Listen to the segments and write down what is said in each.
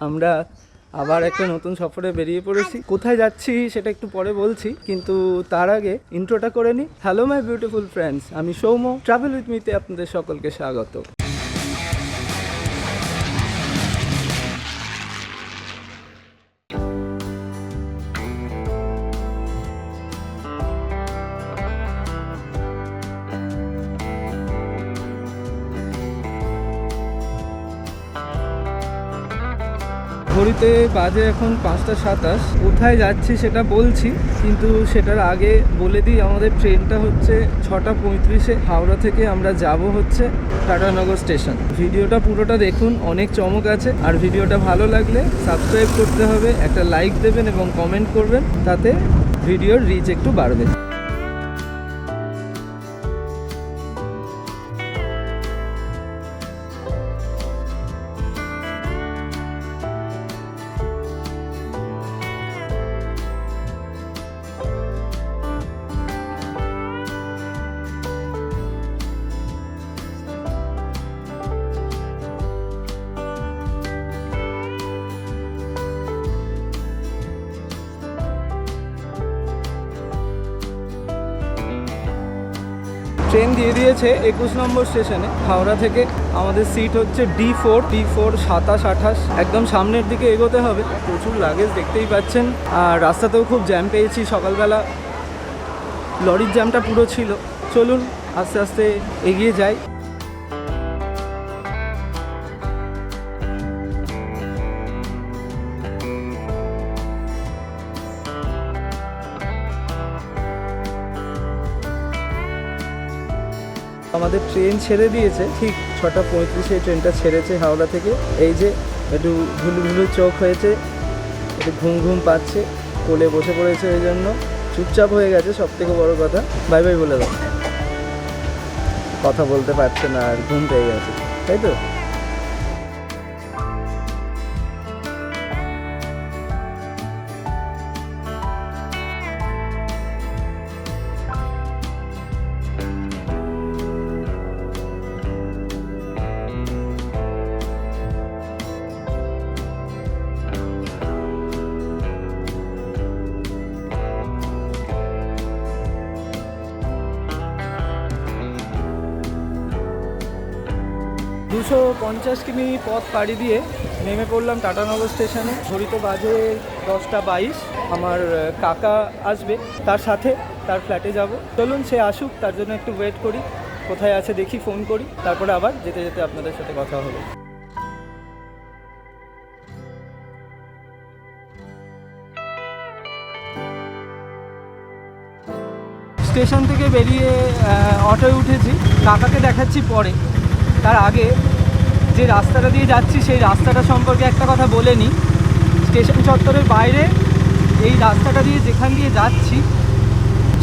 আমরা আবার একটা নতুন সফরে বেরিয়ে পড়েছি। কোথায় যাচ্ছি সেটা একটু পরে বলছি, কিন্তু তার আগে ইন্ট্রোটা করে নিই। হ্যালো মাই বিউটিফুল ফ্রেন্ডস, আমি সৌম্য, ট্রাভেল উইথ মিতে আপনাদের সকলকে স্বাগত। ঘড়িতে বাজে এখন 5:27। কোথায় যাচ্ছি সেটা বলছি, কিন্তু সেটার আগে বলে দিই আমাদের ট্রেনটা হচ্ছে 6:35-এ। হাওড়া থেকে আমরা যাব হচ্ছে টাটানগর স্টেশন। ভিডিওটা পুরোটা দেখুন, অনেক চমক আছে। আর ভিডিওটা ভালো লাগলে সাবস্ক্রাইব করতে হবে, একটা লাইক দেবেন এবং কমেন্ট করবেন, তাতে ভিডিওর রিচ একটু বাড়বে। ট্রেন দিয়ে দিয়েছে 21 নম্বর স্টেশনে হাওড়া থেকে। আমাদের সিট হচ্ছে D4 27-28। একদম সামনের দিকে এগোতে হবে। প্রচুর লাগেজ দেখতেই পাচ্ছেন। আর রাস্তাতেও খুব জ্যাম পেয়েছি সকালবেলা, লরির জ্যামটা পুরো ছিল। চলুন আস্তে আস্তে এগিয়ে যাই। আমাদের ট্রেন ছেড়ে দিয়েছে ঠিক 6:35-এ। ট্রেনটা ছেড়েছে হাওড়া থেকে। এই যে একটু ঘুলু ঘুলু চোখ হয়েছে, একটু ঘুম ঘুম পাচ্ছে, কোলে বসে পড়েছে, ওই জন্য চুপচাপ হয়ে গেছে। সব থেকে বড়ো কথা, বাই বাই বলে দাও। কথা বলতে পারছে না আর ঘুম পেয়ে গেছে, তাই তো? $250 কিমি পথ পাড়ি দিয়ে নেমে পড়লাম টাটানগর স্টেশনে। ঘড়িতে বাজে 10:22। আমার কাকা আসবে, তার সাথে তার ফ্ল্যাটে যাব। চলুন সে আসুক, তার জন্য একটু ওয়েট করি। কোথায় আছে দেখি, ফোন করি, তারপরে আবার যেতে যেতে আপনাদের সাথে কথা হবে। স্টেশন থেকে বেরিয়ে অটোয় উঠেছি। কাকাকে দেখাচ্ছি পরে। তার আগে যে রাস্তাটা দিয়ে যাচ্ছি সেই রাস্তাটা সম্পর্কে একটা কথা বলে নিই। স্টেশন চত্বরের বাইরে এই রাস্তাটা দিয়ে যেখান দিয়ে যাচ্ছি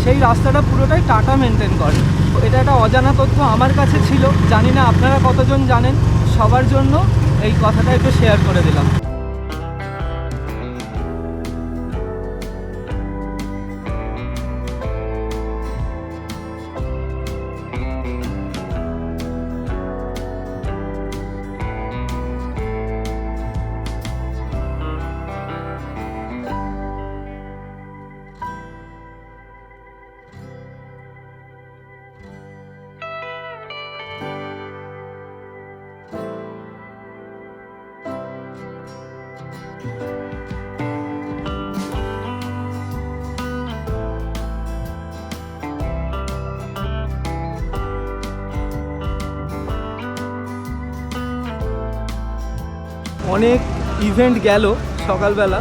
সেই রাস্তাটা পুরোটাই টাটা মেনটেন করে। এটা একটা অজানা তথ্য আমার কাছে ছিল, জানি না আপনারা কতজন জানেন। সবার জন্য এই কথাটা একটু শেয়ার করে দিলাম। অনেক ইভেন্ট গেল সকালবেলা,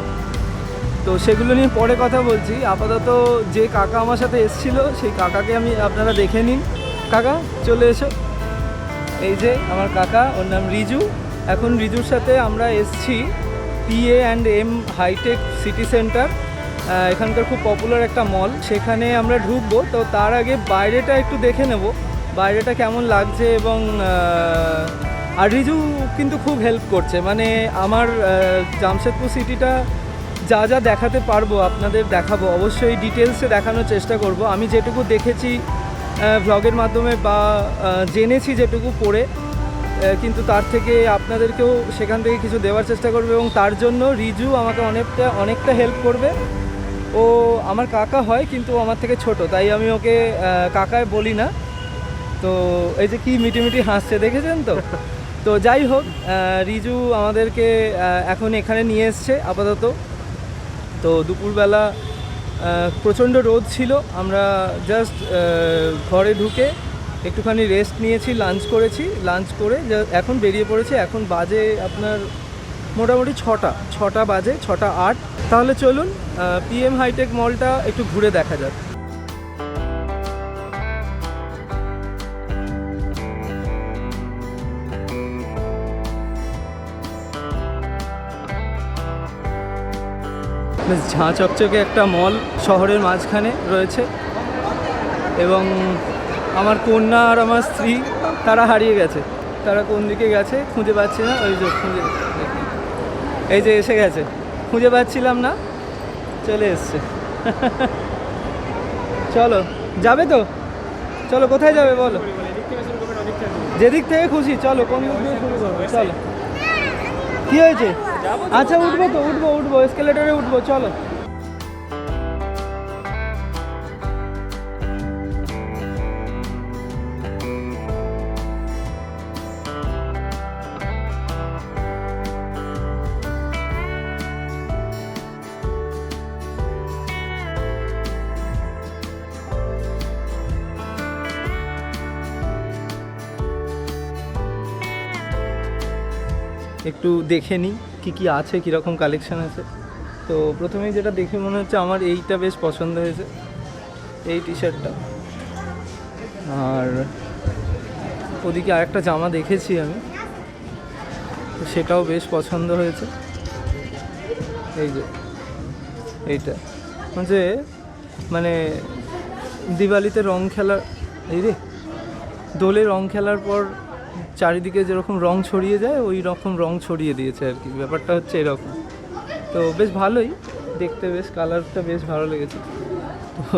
তো সেগুলো নিয়ে পরে কথা বলছি। আপাতত যে কাকা আমার সাথে এসেছিল সেই কাকাকে আপনারা দেখে নিন। কাকা চলে এসো। এই যে আমার কাকা, ওর নাম রিজু। এখন রিজুর সাথে আমরা এসছি P&M হাইটেক সিটি সেন্টার। এখানকার খুব পপুলার একটা মল, সেখানে আমরা ঢুকবো। তো তার আগে বাইরেটা একটু দেখে নেব, বাইরেটা কেমন লাগছে। এবং আর রিজু কিন্তু খুব হেল্প করছে, মানে আমার জামশেদপুর সিটিটা যা যা দেখাতে পারবো আপনাদের দেখাবো, অবশ্যই ডিটেলসে দেখানোর চেষ্টা করব। আমি যেটুকু দেখেছি ব্লগের মাধ্যমে বা জেনেছি যেটুকু পড়ে, কিন্তু তার থেকে আপনাদেরকেও সেখান থেকে কিছু দেওয়ার চেষ্টা করবে, এবং তার জন্য রিজু আমাকে অনেকটা হেল্প করবে। ও আমার কাকা হয় কিন্তু আমার থেকে ছোট, তাই আমি ওকে কাকায় বলি না। তো এই যে কি মিটিমিটি হাসছে দেখেছেন তো। তো যাই হোক, রিজু আমাদেরকে এখন এখানে নিয়ে এসছে আপাতত। তো দুপুরবেলা প্রচণ্ড রোদ ছিল, আমরা জাস্ট ঘরে ঢুকে একটুখানি রেস্ট নিয়েছি, লাঞ্চ করেছি, লাঞ্চ করে এখন বেরিয়ে পড়েছি। এখন বাজে আপনার মোটামুটি 6টা বাজে, 6:08। তাহলে চলুন PM হাইটেক মলটা একটু ঘুরে দেখা যাক। বেশ ঝাঁ চকচকে একটা মল শহরের মাঝখানে রয়েছে, এবং আমার কন্যা আর আমার স্ত্রী তারা হারিয়ে গেছে। তারা কোন দিকে গেছে খুঁজে পাচ্ছি না। ওই যে এই যে এসে গেছে, খুঁজে পাচ্ছিলাম না, চলে এসছে। চলো, যাবে তো? চলো, কোথায় যাবে বলো? যেদিক থেকে খুশি, চলো। কোন দিক দিয়ে শুরু করবো? চলো। কি হয়েছে? আচ্ছা, উঠবো এসকেলেটরে উঠবো, চলো। একটু দেখে নিই কী আছে, কীরকম কালেকশান আছে। তো প্রথমেই যেটা দেখে মনে হচ্ছে আমার এইটা বেশ পছন্দ হয়েছে, এই টি শার্টটা। আর ওদিকে আরেকটা জামা দেখেছি আমি, সেটাও বেশ পছন্দ হয়েছে। এই যে এইটা মানে দিওয়ালিতে রং খেলার, এই রে দোলে রং খেলার পর চারিদিকে যেরকম রং ছড়িয়ে যায়, ওই রকম রং ছড়িয়ে দিয়েছে আর কি, ব্যাপারটা হচ্ছে এরকম। তো বেশ ভালোই দেখতে, বেশ কালারটা বেশ ভালো লেগেছে। তো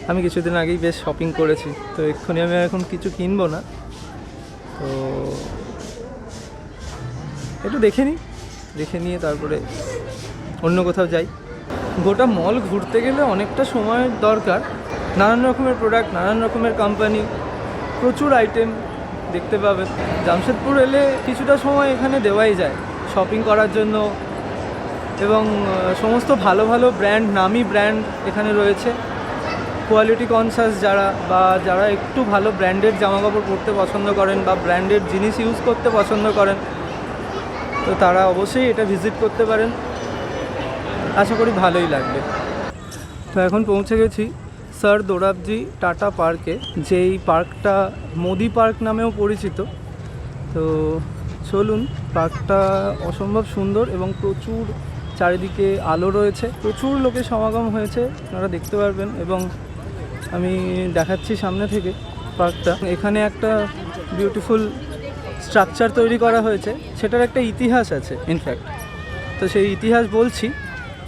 আমি কিছুদিন আগেই বেশ শপিং করেছি, তো এক্ষুনি আমি এখন কিছু কিনবো না। তো একটু দেখে নিয়ে তারপরে অন্য কোথাও যাই। গোটা মল ঘুরতে গেলে অনেকটা সময়ের দরকার। নানান রকমের প্রোডাক্ট, নানান রকমের কোম্পানি, প্রচুর আইটেম দেখতে পাবেন। জামশেদপুর এলে কিছুটা সময় এখানে দেওয়াই যায় শপিং করার জন্য, এবং সমস্ত ভালো ভালো ব্র্যান্ড, নামি ব্র্যান্ড এখানে রয়েছে। কোয়ালিটি কনসাস যারা একটু ভালো ব্র্যান্ডেড জামাকাপড় পরতে পছন্দ করেন বা ব্র্যান্ডেড জিনিস ইউজ করতে পছন্দ করেন, তো তারা অবশ্যই এটা ভিজিট করতে পারেন। আশা করি ভালোই লাগবে। তো এখন পৌঁছে গেছি স্যার দোরাবজি টাটা পার্কে, যেই পার্কটা মোদি পার্ক নামেও পরিচিত। তো চলুন, পার্কটা অসম্ভব সুন্দর এবং প্রচুর চারিদিকে আলো রয়েছে, প্রচুর লোকের সমাগম হয়েছে, আপনারা দেখতে পারবেন। এবং আমি দেখাচ্ছি সামনে থেকে পার্কটা। এখানে একটা বিউটিফুল স্ট্রাকচার তৈরি করা হয়েছে, সেটার একটা ইতিহাস আছে ইনফ্যাক্ট। তো সেই ইতিহাস বলছি,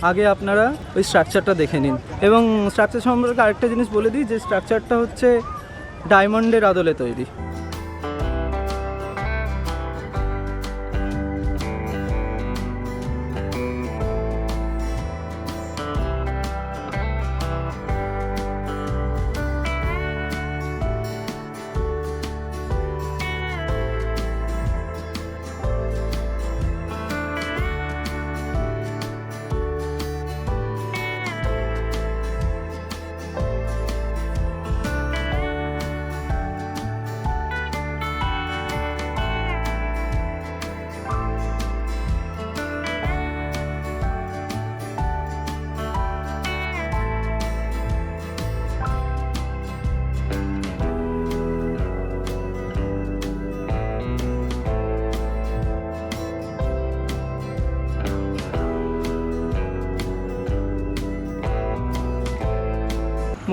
আগে আপনারা ওই স্ট্রাকচারটা দেখে নিন। এবং স্ট্রাকচার সম্পর্কে আরেকটা জিনিস বলে দিই, যে স্ট্রাকচারটা হচ্ছে ডায়মন্ডের আদলে তৈরি।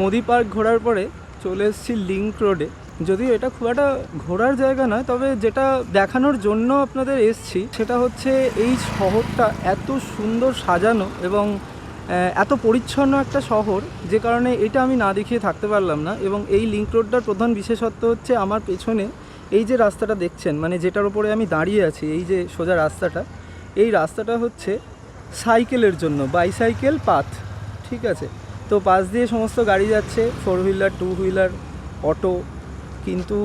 মোদি পার্ক ঘোরার পরে চলে এসেছি লিংক রোডে। যদিও এটা খুব একটা ঘোরার জায়গা নয়, তবে যেটা দেখানোর জন্য আপনাদের এসছি সেটা হচ্ছে এই শহরটা এত সুন্দর সাজানো এবং এত পরিচ্ছন্ন একটা শহর, যে কারণে এটা আমি না দেখিয়ে থাকতে পারলাম না। এবং এই লিংক রোডটার প্রধান বিশেষত্ব হচ্ছে আমার পেছনে এই যে রাস্তাটা দেখছেন, মানে যেটার উপরে আমি দাঁড়িয়ে আছি, এই যে সোজা রাস্তাটা, এই রাস্তাটা হচ্ছে সাইকেলের জন্য, বাইসাইকেল পাথ, ঠিক আছে। তো পাশ দিয়ে সমস্ত গাড়ি যাচ্ছে, 4 হুইলার, 2 হুইলার, অটো। কিন্তু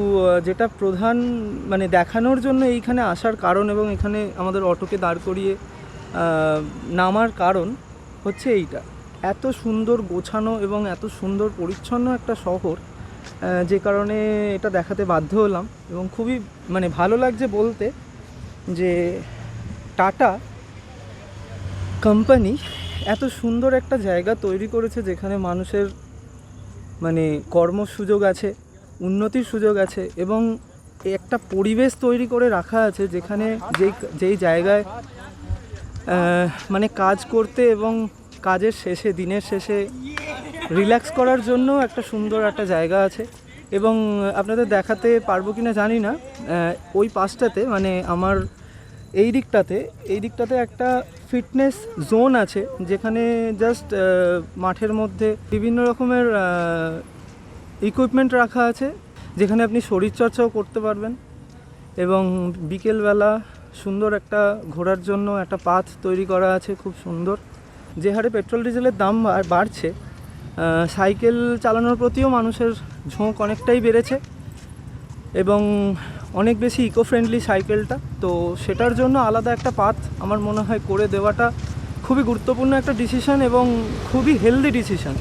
যেটা প্রধান মানে দেখানোর জন্য এইখানে আসার কারণ এবং এখানে আমাদের অটোকে দাঁড় করিয়ে নামার কারণ হচ্ছে এইটা, এত সুন্দর গোছানো এবং এত সুন্দর পরিচ্ছন্ন একটা শহর, যে কারণে এটা দেখাতে বাধ্য হলাম। এবং খুবই মানে ভালো লাগছে বলতে যে টাটা কোম্পানি এত সুন্দর একটা জায়গা তৈরি করেছে যেখানে মানুষের মানে কর্মসুযোগ আছে, উন্নতির সুযোগ আছে এবং একটা পরিবেশ তৈরি করে রাখা আছে যেখানে যেই জায়গায় মানে কাজ করতে এবং কাজের শেষে, দিনের শেষে রিল্যাক্স করার জন্য একটা সুন্দর একটা জায়গা আছে। এবং আপনাদের দেখাতে পারবো কি না জানি না, ওই পাশটাতে মানে আমার এই দিকটাতে একটা ফিটনেস জোন আছে যেখানে জাস্ট মাঠের মধ্যে বিভিন্ন রকমের ইকুইপমেন্ট রাখা আছে যেখানে আপনি শরীরচর্চাও করতে পারবেন। এবং বিকেলবেলা সুন্দর একটা ঘোরার জন্য একটা পাথ তৈরি করা আছে খুব সুন্দর। যে হারে পেট্রোল ডিজেলের দাম বাড়ছে, সাইকেল চালানোর প্রতিও মানুষের ঝোঁক অনেকটাই বেড়েছে এবং অনেক বেশি ইকো ফ্রেন্ডলি সাইকেলটা। তো সেটার জন্য আলাদা একটা পাথ আমার মনে হয় করে দেওয়াটা খুবই গুরুত্বপূর্ণ একটা ডিসিশন এবং খুবই হেলদি ডিসিশন।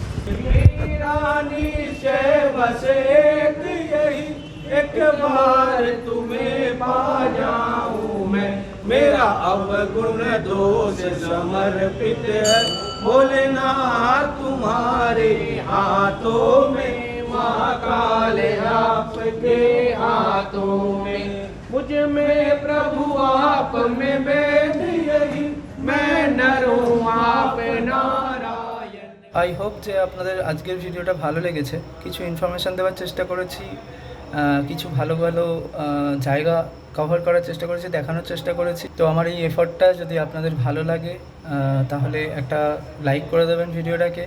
एक बार तुम्हें पा जाऊं मैं, मेरा अवगुण दोष समर्पित है, भोलेनाथ तुम्हारे हाथों में, महाकाल आपके हाथों में, मुझ में प्रभु आप में वेद यही, मैं नर हूँ आप नारायण। आई होप যে আপনাদের আজকের ভিডিওটা ভালো লেগেছে। কিছু ইনফরমেশান দেওয়ার চেষ্টা করেছি, কিছু ভালো ভালো জায়গা কভার করার চেষ্টা করেছি, দেখানোর চেষ্টা করেছি। তো আমার এই এফর্টটা যদি আপনাদের ভালো লাগে তাহলে একটা লাইক করে দেবেন, ভিডিওটাকে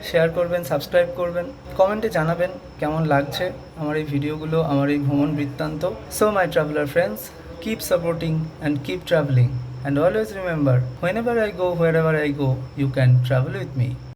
শেয়ার করবেন, সাবস্ক্রাইব করবেন, কমেন্টে জানাবেন কেমন লাগছে আমার এই ভিডিওগুলো, আমার এই ভ্রমণ বৃত্তান্ত। So my traveller friends, keep supporting and keep travelling and always remember, whenever I go, wherever I go, you can travel with me.